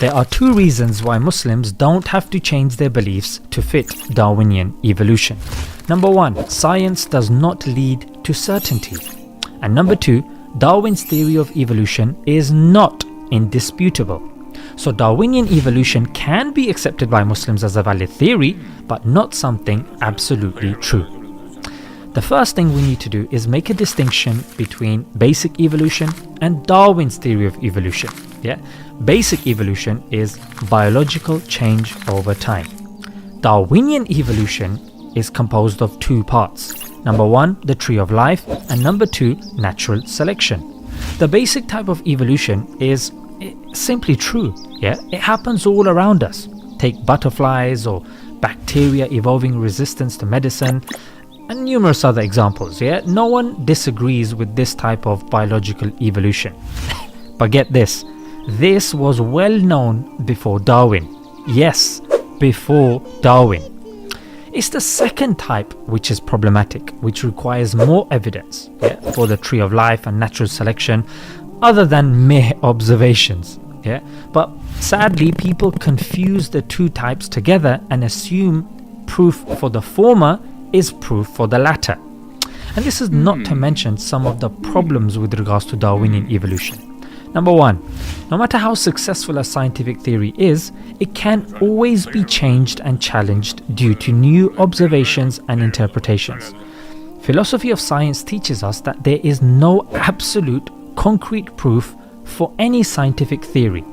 There are two reasons why Muslims don't have to change their beliefs to fit Darwinian evolution. Number one, science does not lead to certainty. And number two, Darwin's theory of evolution is not indisputable. So Darwinian evolution can be accepted by Muslims as a valid theory, but not something absolutely true. The first thing we need to do is make a distinction between basic evolution and Darwin's theory of evolution. Basic evolution is biological change over time. Darwinian evolution is composed of two parts. Number one, the tree of life, and number two, natural selection. The basic type of evolution is simply true. It happens all around us. Take butterflies or bacteria evolving resistance to medicine, and numerous other examples. No one disagrees with this type of biological evolution. But get this was well known before Darwin. Yes, before Darwin. It's the second type which is problematic, which requires more evidence for the tree of life and natural selection other than mere observations. But sadly, people confuse the two types together and assume proof for the former is proof for the latter. And this is not to mention some of the problems with regards to Darwinian evolution. Number one, no matter how successful a scientific theory is, it can always be changed and challenged due to new observations and interpretations. Philosophy of science teaches us that there is no absolute concrete proof for any scientific theory.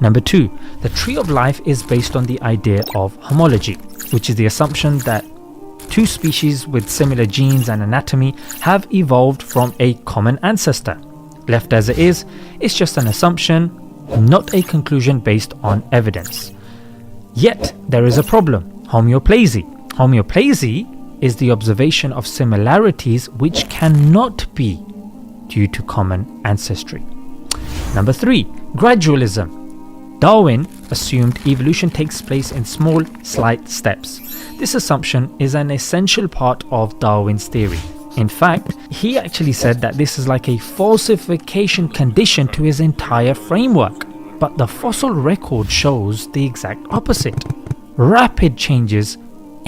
Number two, the tree of life is based on the idea of homology, which is the assumption that two species with similar genes and anatomy have evolved from a common ancestor. Left as it is, it's just an assumption, not a conclusion based on evidence. Yet, there is a problem: homeoplasy. Homeoplasy is the observation of similarities which cannot be due to common ancestry. Number three, gradualism. Darwin assumed evolution takes place in small, slight steps. This assumption is an essential part of Darwin's theory. In fact, he actually said that this is like a falsification condition to his entire framework. But the fossil record shows the exact opposite. Rapid changes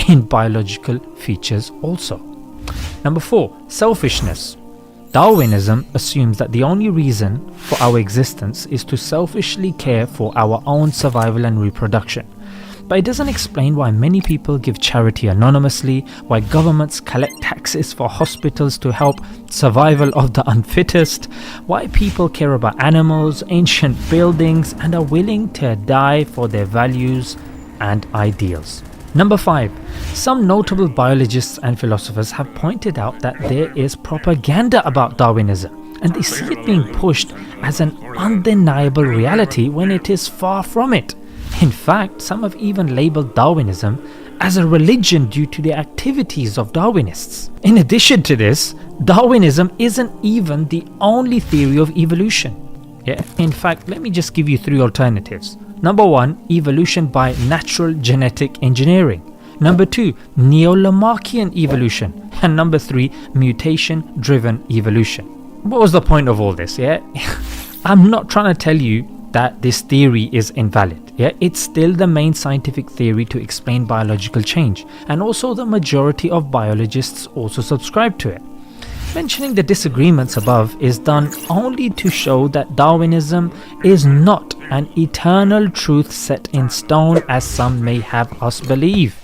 in biological features also. Number four, selfishness. Darwinism assumes that the only reason for our existence is to selfishly care for our own survival and reproduction. But it doesn't explain why many people give charity anonymously, why governments collect taxes for hospitals to help survival of the unfittest, why people care about animals, ancient buildings, and are willing to die for their values and ideals. Number five, some notable biologists and philosophers have pointed out that there is propaganda about Darwinism, and they see it being pushed as an undeniable reality when it is far from it. In fact, some have even labelled Darwinism as a religion due to the activities of Darwinists. In addition to this, Darwinism isn't even the only theory of evolution. In fact, let me just give you three alternatives. Number one, evolution by natural genetic engineering. Number two, Neo-Lamarckian evolution. And number three, mutation-driven evolution. What was the point of all this? I'm not trying to tell you that this theory is invalid. It's still the main scientific theory to explain biological change, and also the majority of biologists also subscribe to it. Mentioning the disagreements above is done only to show that Darwinism is not an eternal truth set in stone as some may have us believe.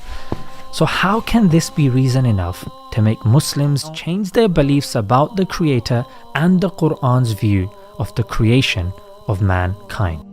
So how can this be reason enough to make Muslims change their beliefs about the Creator and the Quran's view of the creation of mankind?